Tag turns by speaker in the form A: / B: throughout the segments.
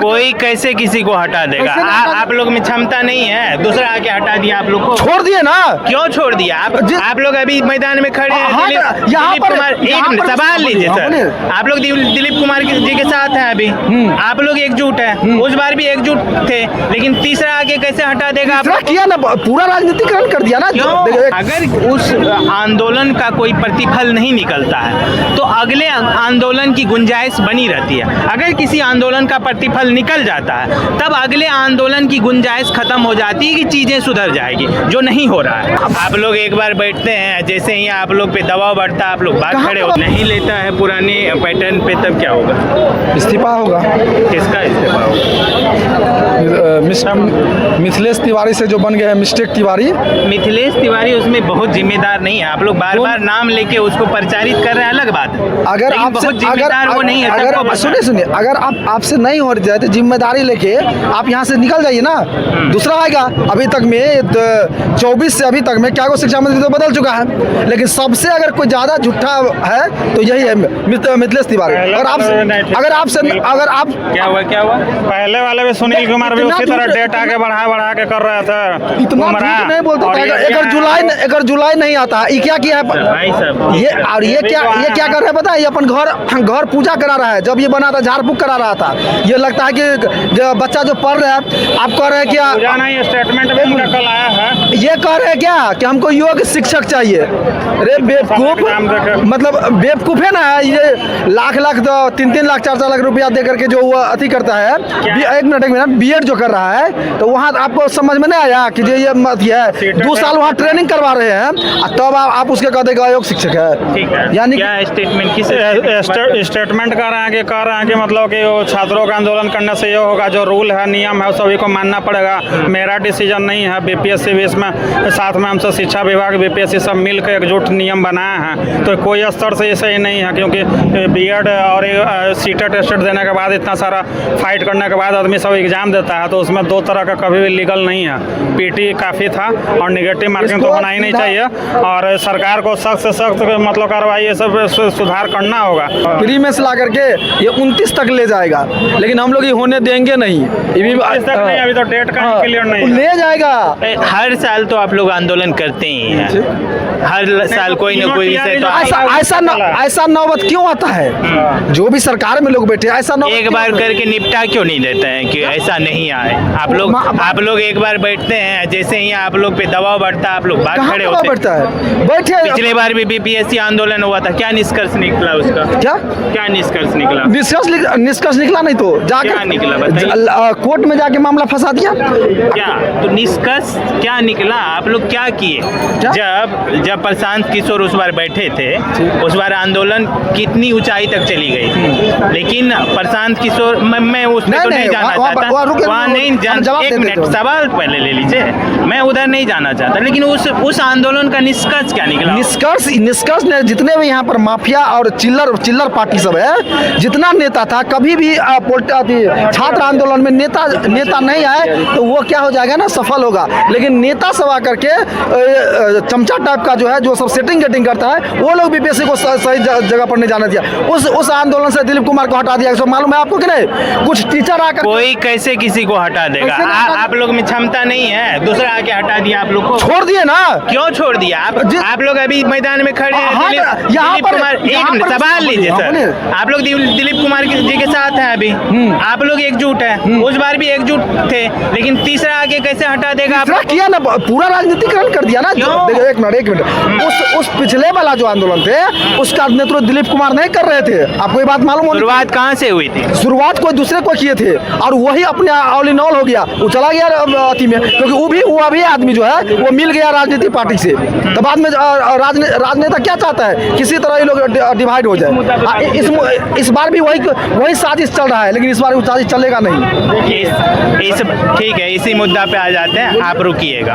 A: कोई कैसे किसी को हटा देगा? आप लोग में क्षमता नहीं है, दूसरा आके हटा दिया आप लोग को।
B: छोड़ दिए ना,
A: क्यों छोड़ दिया? आप लोग अभी मैदान में खड़े हैं।
B: यहाँ
A: दिलीप
B: पर
A: कुमार, एक मिनट सवाल लीजिए सर। आप लोग दिलीप कुमार जी के साथ हैं अभी, आप लोग एकजुट हैं, उस बार भी एकजुट थे, लेकिन तीसरा आके कैसे हटा देगा? आप
B: किया ना, पूरा राजनीतिकरण कर दिया ना।
A: अगर उस आंदोलन का कोई प्रतिफल नहीं निकलता है तो अगले आंदोलन की गुंजाइश बनी रहती है। अगर किसी आंदोलन का प्रतिफल निकल जाता है तब अगले आंदोलन की गुंजाइश खत्म हो जाती है कि चीजें सुधर जाएगी, जो नहीं हो रहा है। आप लोग एक बार बैठते हैं, जैसे ही आप लोग पे दबाव बढ़ता है आप लोग बात खड़े हो, नहीं लेता है पुराने पैटर्न पे, तब क्या होगा?
B: इस्तीफा होगा।
A: किसका इस्तीफा होगा?
B: मिथिलेश तिवारी से जो बन गए हैं मिस्टेक तिवारी।
A: मिथिलेश तिवारी उसमें बहुत जिम्मेदार नहीं है। आप लोग बार बार नाम लेके उसको प्रचारित कर रहे हैं, अलग बात है।
B: अगर आप
A: बहुत जिम्मेदार वो नहीं है, सबको
B: सुनिए, अगर आपसे नहीं हो जाए तो जिम्मेदारी लेके आप यहाँ से निकल जाइए ना, दूसरा आएगा। अभी तक में 24 से अभी तक में क्या को शिक्षा मंत्री तो बदल चुका है, लेकिन सबसे अगर कोई ज्यादा झूठा है तो यही है मिथिलेश तिवारी। और आप अगर आप
A: क्या हुआ?
C: पहले वाले भी सुनील कुमार भी उसी तरह डेट आगे बढ़ा के कर रहे थे।
B: इतना नहीं बोलते। अगर जुलाई नहीं आता, ये क्या किया है
A: भाई साहब?
B: ये क्या कर रहा है पता है? ये अपन घर पूजा करा रहा है। जब ये बना था झाड़ फूक करा रहा था। ये लगता है कि जो बच्चा जो पढ़ रहा है, आप कह रहे हैं क्या?
C: नहीं, स्टेटमेंट भी उनका कल आया है।
B: ये कह रहे हैं क्या कि हमको योग शिक्षक चाहिए? अरे बेवकूफ, मतलब बेवकूफ है ना ये। लाख 3 लाख 4 लाख रुपया दे करके जो वो अति करता है, एक मिनट बीएड जो कर रहा है, तो वहाँ आपको समझ में नहीं आया कि ये 2 साल वहाँ ट्रेनिंग करवा रहे हैं, तब आप उसके कह देगा योग शिक्षक है। यानी
A: क्या स्टेटमेंट
C: स्टेटमेंट कर रहे हैं कि मतलब कि वो छात्रों का आंदोलन करने से ये होगा, जो रूल है नियम है सभी को मानना पड़ेगा। मेरा डिसीजन नहीं है, बीपीएससी भी इसमें साथ में हमसे शिक्षा विभाग बीपीएससी सब मिलकर एकजुट नियम बनाए हैं। तो कोई स्तर से ये सही नहीं है, क्योंकि बीएड और सीटेट टेस्टेड देने के बाद इतना सारा फाइट करने के बाद आदमी सब एग्जाम देता है, तो उसमें 2 तरह का कभी भी लीगल नहीं है। पीटी काफ़ी था और निगेटिव मार्किंग तो होना ही नहीं चाहिए, और सरकार को सख्त से सख्त मतलब कार्रवाई ये सब सुधार करना होगा।
B: फ्री में से ला करके ये 29 तक ले जाएगा, लेकिन हम लोग ये होने देंगे नहीं। ये भी
C: अभी तो डेट का क्लियर नहीं
B: ले जाएगा।
A: हर साल तो आप लोग आंदोलन करते ही हैं, हर साल कोई न कोई विषय तो
B: ऐसा नौबत क्यों आता है? जो भी सरकार में लोग बैठे ऐसा
A: एक बार करके निपटा क्यों नहीं देते हैं कि ऐसा नहीं आए? आप लोग एक बार बैठते हैं, जैसे ही आप लोग पे दबाव बढ़ता है आप लोग बात खड़े होते हैं।
B: बैठे
A: पिछले बार भी बीपीएससी आंदोलन हुआ था, क्या निष्कर्ष निकला उसका? क्या निष्कर्ष निकला?
B: निष्कर्ष निकला नहीं तो
A: क्या निकला
B: कोर्ट में जाके मामला फंसा दिया।
A: क्या तो निष्कर्ष क्या निकला? आप लोग क्या किए? जब प्रशांत किशोर उस बार बैठे थे, उस बार आंदोलन कितनी ऊंचाई तक चली गई थी, लेकिन प्रशांत किशोर मैं उसमें तो नहीं जाना चाहता, वहाँ नहीं जाना। एक मिनट सवाल पहले ले लीजिए, मैं उधर नहीं जाना चाहता, लेकिन उस आंदोलन का निष्कर्ष क्या निकला?
B: निष्कर्ष ने जितने भी यहाँ पर माफिया और चिल्लर पार्टी सब है, जितना नेता था, कभी भी छात्र आंदोलन में नेता नहीं आए तो वो क्या हो जाएगा ना, सफल होगा। लेकिन नेता सब आकर के चमचा टाइप का जो है, जो सब सेटिंग करता है, वो लोग बीपीएससी को सही जगह पर नहीं जाने दिया। उस आंदोलन से दिलीप कुमार को हटा दिया। सब मालूम है आपको कि नहीं? कुछ टीचर आकर
A: कोई कैसे किसी को हटा देगा? आप लोग में क्षमता नहीं है, दूसरा आके हटा दिया आप लोग को।
B: छोड़ दिए ना।
A: क्यों छोड़ दिया? आप लोग अभी मैदान में खड़े हैं। दिलीप कुमार, एक मिनट सवाल लीजिए सर। आप लोग दिलीप कुमार जी के साथ हैं अभी, आप लोग एकजुट हैं, उस बार भी एकजुट थे, लेकिन तीसरा आके कैसे हटा देगा?
B: किया ना, पूरा राजनीतिकरण कर दिया ना। एक मिनट उस पिछले वाला जो आंदोलन थे उसका नेतृत्व दिलीप कुमार नहीं कर रहे थे। आपको ये बात मालूम हो?
A: शुरुआत कहाँ से हुई थी?
B: शुरुआत कोई दूसरे को किए थे, और वही अपने ऑल इन ऑल हो गया। वो चला गया अति में, क्योंकि वो भी आदमी जो है वो मिल गया राजनीतिक पार्टी से। तो बाद में राजनेता क्या चाहता है? किसी तरह ये लोग डिवाइड हो जाए। इस बार भी वही साजिश चल रहा है, लेकिन इस बार वो साजिश चलेगा नहीं।
A: ठीक है, इसी मुद्दा पे आ जाते हैं, आप रुकिएगा।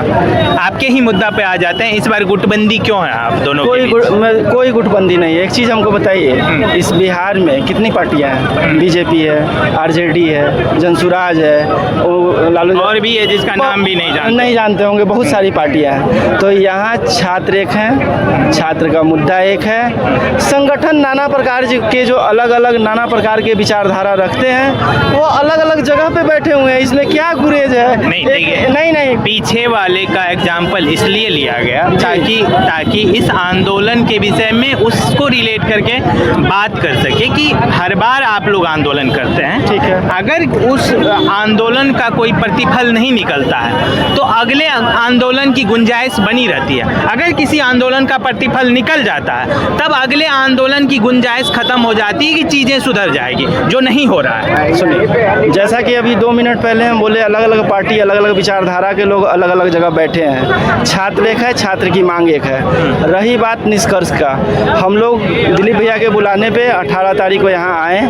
A: आपके ही मुद्दा पे आ जाते हैं। इस बार गुटबंदी क्यों है आप दोनों?
D: कोई गुटबंदी नहीं है। एक चीज़ हमको बताइए, इस बिहार में कितनी पार्टियां हैं? बीजेपी है, आरजेडी है, जनसुराज है, लालू
A: और भी है, जिसका नाम भी नहीं जानते।
D: नहीं जानते होंगे, बहुत सारी पार्टियां हैं। तो यहाँ छात्र एक हैं, छात्र का मुद्दा एक है, संगठन नाना प्रकार के जो अलग अलग नाना प्रकार के विचारधारा रखते हैं वो अलग अलग जगह पे बैठे हुए हैं। इसमें क्या गुरेज है?
A: नहीं देखिए,
D: नहीं
A: पीछे वाले का एग्जाम्पल इसलिए लिया गया ताकि इस आंदोलन के विषय में उसको रिलेट करके बात कर सके कि हर बार आप लोग आंदोलन करते हैं,
D: ठीक है।
A: अगर उस आंदोलन का कोई प्रतिफल नहीं निकलता है तो अगले आंदोलन की गुंजाइश बनी रहती है। अगर किसी आंदोलन का प्रतिफल निकल जाता है तब अगले आंदोलन की गुंजाइश खत्म हो जाती है कि चीज़ें सुधर जाएगी, जो नहीं हो रहा है।
D: सुनिए, जैसा कि अभी 2 मिनट पहले हम बोले अलग अलग पार्टी अलग अलग विचारधारा के लोग अलग अलग जगह बैठे हैं। छात्र एक है, छात्र की मांग एक है। रही बात निष्कर्ष का, हम लोग दिलीप भैया के बुलाने पे 18 तारीख को यहाँ आए।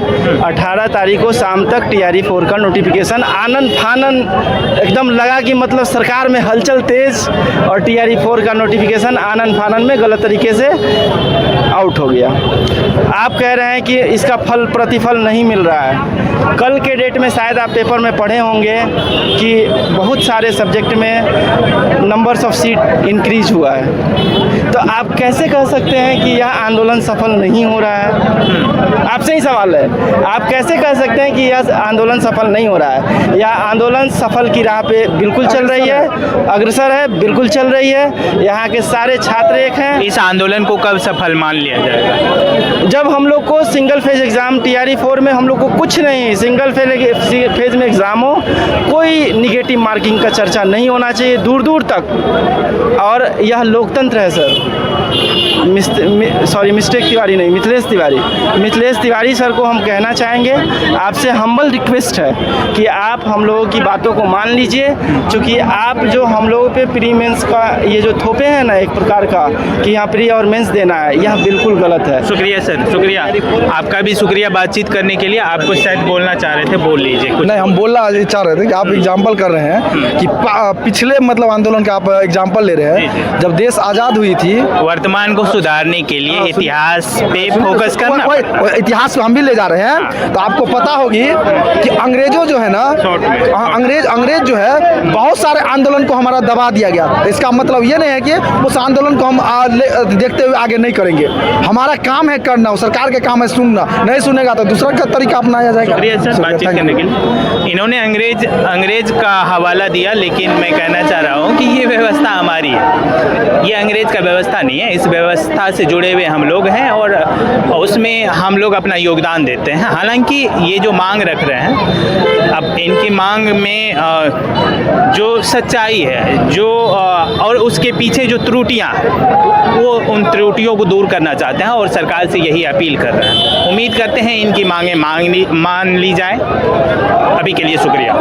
D: 18 तारीख को शाम तक TRE-4 का नोटिफिकेशन आनन फानन एकदम लगा कि मतलब सरकार में हलचल तेज, और TRE-4 का नोटिफिकेशन आनन फानन में गलत तरीके से आउट हो गया। आप कह रहे हैं कि इसका फल प्रतिफल नहीं मिल रहा है। कल के डेट में शायद आप पेपर में पढ़े होंगे कि बहुत सारे सब्जेक्ट में नंबर्स ऑफ सीट इंक्रीज हुआ है। तो आप कैसे कह सकते हैं कि यह आंदोलन सफल नहीं हो रहा है? आपसे ही सवाल है, आप कैसे कह सकते हैं कि यह आंदोलन सफल नहीं हो रहा है? यह आंदोलन सफल की राह पे बिल्कुल चल रही है, अग्रसर है, बिल्कुल चल रही है। यहाँ के सारे छात्र एक हैं।
A: इस आंदोलन को कब सफल मान लिया जाएगा?
D: जब हम लोग को सिंगल फेज एग्ज़ाम TRE-4 में हम लोग को कुछ नहीं, सिंगल फेज में एग्ज़ाम हो, कोई निगेटिव मार्किंग का चर्चा नहीं होना चाहिए दूर दूर तक। और यह लोकतंत्र है सर। मिस्टेक तिवारी नहीं, मिथिलेश तिवारी सर को हम कहना चाहेंगे, आपसे हम्बल रिक्वेस्ट है कि आप हम लोगों की बातों को मान लीजिए, क्योंकि आप जो हम लोगों पे प्री मेंस का ये जो थोपे हैं ना एक प्रकार का कि यहाँ प्री और मेंस देना है, यह बिल्कुल गलत है।
A: शुक्रिया सर, शुक्रिया आपका भी शुक्रिया बातचीत करने के लिए। आपको शायद बोलना चाह रहे थे, बोल लीजिए कुछ।
B: नहीं, हम बोलना चाह रहे थे कि आप एग्जाम्पल कर रहे हैं कि पिछले मतलब आंदोलन का आप एग्जाम्पल ले रहे हैं। जब देश आज़ाद हुई थी,
A: वर्तमान को सुधारने के लिए इतिहास पे फोकस करना।
B: इतिहास हम भी ले जा रहे हैं। तो आपको पता होगी कि अंग्रेजों जो है ना, अंग्रेज जो है बहुत सारे आंदोलन को हमारा दबा दिया गया। इसका मतलब ये नहीं है कि उस आंदोलन को हम देखते हुए आगे नहीं करेंगे। हमारा काम है करना, सरकार के काम है सुनना। नहीं सुनेगा तो दूसरा का तरीका अपनाया जाएगा।
A: शुक्रिया सर बातचीत करने के लिए। इन्होंने अंग्रेज का हवाला दिया, लेकिन मैं कहना चाह रहा हूँ कि ये व्यवस्था हमारी है, ये अंग्रेज का व्यवस्था नहीं है। इस व्यवस्था से जुड़े हुए हम लोग हैं और उसमें हम लोग अपना योगदान देते हैं। हालांकि ये जो मांग रख रहे हैं, अब इनकी मांग में जो सच्चाई है, जो और उसके पीछे जो त्रुटियाँ हैं, वो उन त्रुटियों को दूर करना चाहते हैं और सरकार से यही अपील कर रहे हैं। उम्मीद करते हैं इनकी मांगें मान ली जाए। अभी के लिए शुक्रिया।